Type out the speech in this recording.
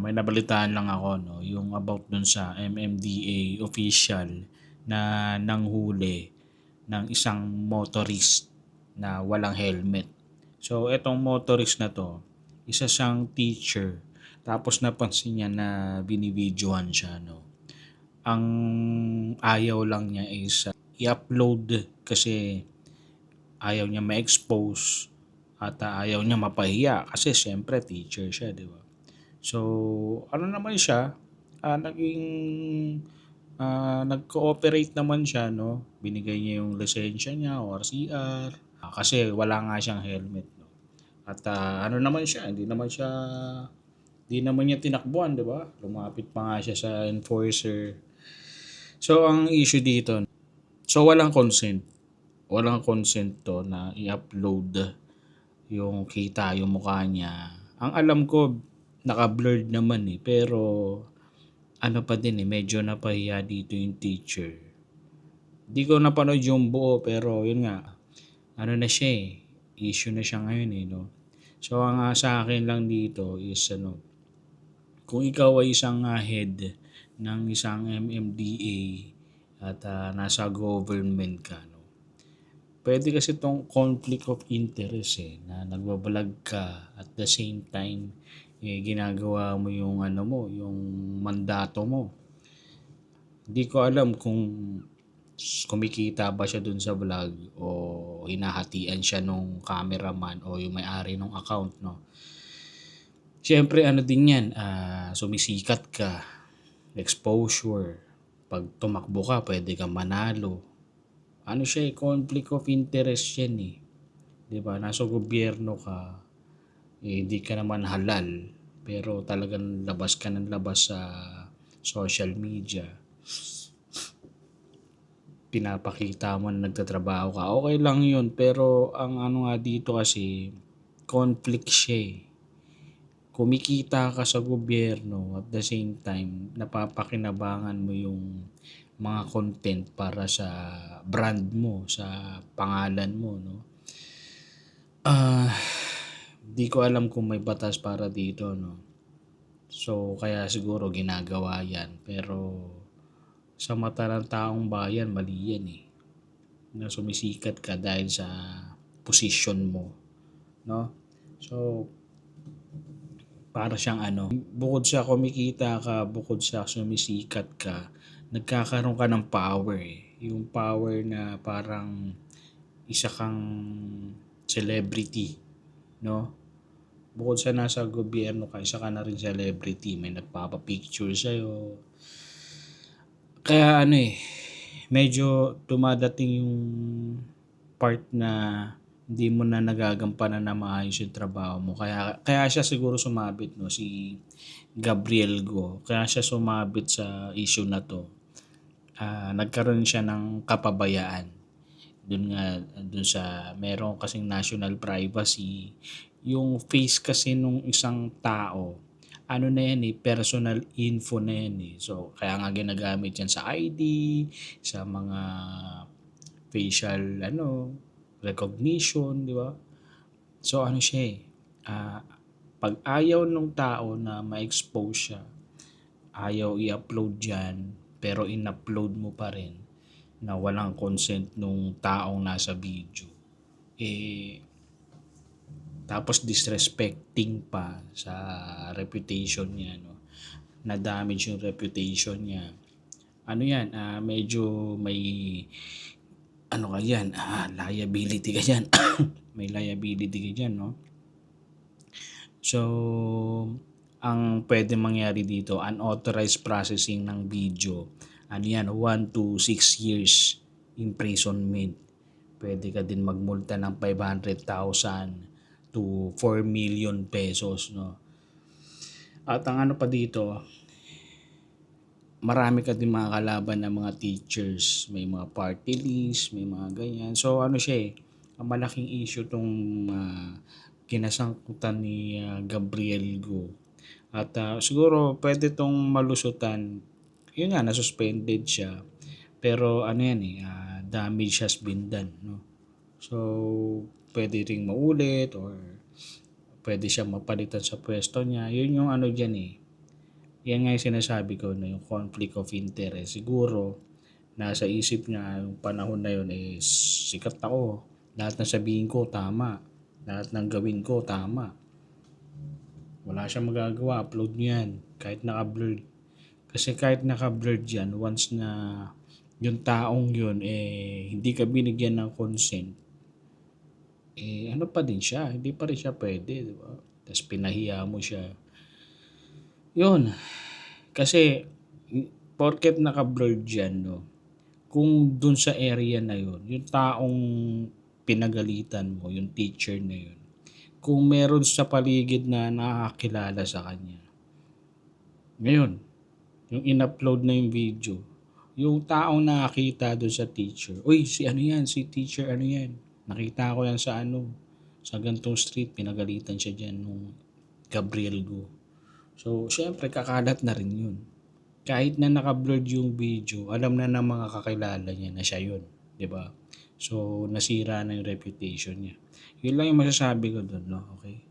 May nabalitaan lang ako, no, yung about dun sa MMDA official na nanghuli ng isang motorist na walang helmet. So, etong motorist na to, isa siyang teacher. Tapos napansin niya na binibidyohan siya, no. Ang ayaw lang niya is i-upload kasi ayaw niya ma-expose at ayaw niya mapahiya kasi siyempre teacher siya, di ba? So, ano naman siya, naging nag-cooperate naman siya, no? Binigay niya yung lisensya niya o RCR kasi wala nga siyang helmet, no? At ano naman siya, hindi naman niya tinakbuhan, di ba? Lumapit pa nga siya sa enforcer. So, ang issue dito, so walang consent. Walang consent to na i-upload yung kita, yung mukha niya. Ang alam ko, naka-blurred naman eh. Pero, ano pa din eh, medyo napahiya dito yung teacher. Di ko napanood yung buo, pero yun nga, ano na siya eh, issue na siya ngayon eh, no? So, ang sa akin lang dito is, kung ikaw ay isang head ng isang MMDA at nasa government ka, no? Pwede kasi itong conflict of interest eh, na nagbabalag ka at the same time ginagawa mo yung yung mandato mo. Hindi ko alam kung kumikita ba siya dun sa vlog o hinahatian siya nung cameraman o yung may-ari ng account, no. Siyempre din yan, sumisikat ka, exposure, pag tumakbo ka pwede kang manalo. Siya conflict of interest yan eh. 'Di ba? Nasa gobyerno ka, di ka naman halal, pero talagang labas ka ng labas sa social media. Pinapakita mo na nagtatrabaho ka. Okay lang 'yun, pero ang nga dito kasi conflict siya eh. Kumikita ka sa gobyerno at the same time napapakinabangan mo yung mga content para sa brand mo, sa pangalan mo, no? Di ko alam kung may batas para dito, no? So, kaya siguro ginagawa yan. Pero, sa mata ng taong bayan, mali yan eh. Na sumisikat ka dahil sa position mo, no? So, para siyang bukod sa kumikita ka, bukod sa sumisikat ka, nagkakaroon ka ng power eh. Yung power na parang isa kang celebrity, no? Bukod sa nasa gobyerno ka, isa ka na rin celebrity. May nagpapapicture sa'yo. Kaya medyo dumadating yung part na hindi mo na nagagampanan na maayos yung trabaho mo. Kaya siya siguro sumabit, no, si Gabriel Go. Kaya siya sumabit sa issue na to. Nagkaroon siya ng kapabayaan. Dun sa meron kasing national privacy, yung face kasi nung isang tao, na yan eh, personal info na yan eh. So, kaya nga ginagamit yan sa ID, sa mga facial, recognition, di ba? So, siya eh, pag ayaw nung tao na ma-expose siya, ayaw i-upload yan, pero in-upload mo pa rin na walang consent nung taong nasa video, tapos disrespecting pa sa reputation niya, no? Na damage yung reputation niya. Yan, medyo may ka yan, liability ka yan. May liability ka dyan, no? So, ang pwede mangyari dito, unauthorized processing ng video, 1 to 6 years imprisonment. Pwede ka din magmulta ng 500,000 to 4 million pesos, no? At ang pa dito, marami ka din mga kalaban ng mga teachers, may mga party list, may mga ganyan. So siya eh, ang malaking issue tong kinasangkutan ni Gabriel Go. At siguro pwede tong malusutan. Yun nga, na-suspended siya. Pero yan eh, damage has been done, no? So, pwede ring maulit or pwede siya mapalitan sa pwesto niya. Yun yung dyan eh. Yan nga yung sinasabi ko na yung conflict of interest. Siguro, nasa isip niya yung panahon na yun is sikat ako. Lahat ng sabihin ko tama. Lahat ng gawin ko tama. Wala siyang magagawa. Upload niyo yan. Kahit naka-blurred. Kasi kahit naka-blurred yan, once na yung taong yun, hindi ka binigyan ng consent, ano pa din siya. Hindi pa rin siya pwede. Di ba? Tapos pinahiya mo siya. Yun. Kasi, porket naka-blurred yan, no? Kung dun sa area na yun, yung taong pinagalitan mo, yung teacher na yun, kung meron sa paligid na nakakilala sa kanya, ngayon, yung in-upload na yung video, yung taong nakakita doon sa teacher, uy, si ano yan, si teacher ano yan, nakita ko yan sa ano, sa gantong street, pinagalitan siya dyan nung Gabriel Go. So, syempre, kakalat na rin yun. Kahit na naka-blurred yung video, alam na ng mga kakilala niya na siya yun. 'Di ba? So, nasira na yung reputation niya. Yun lang yung masasabi ko doon, no? Okay?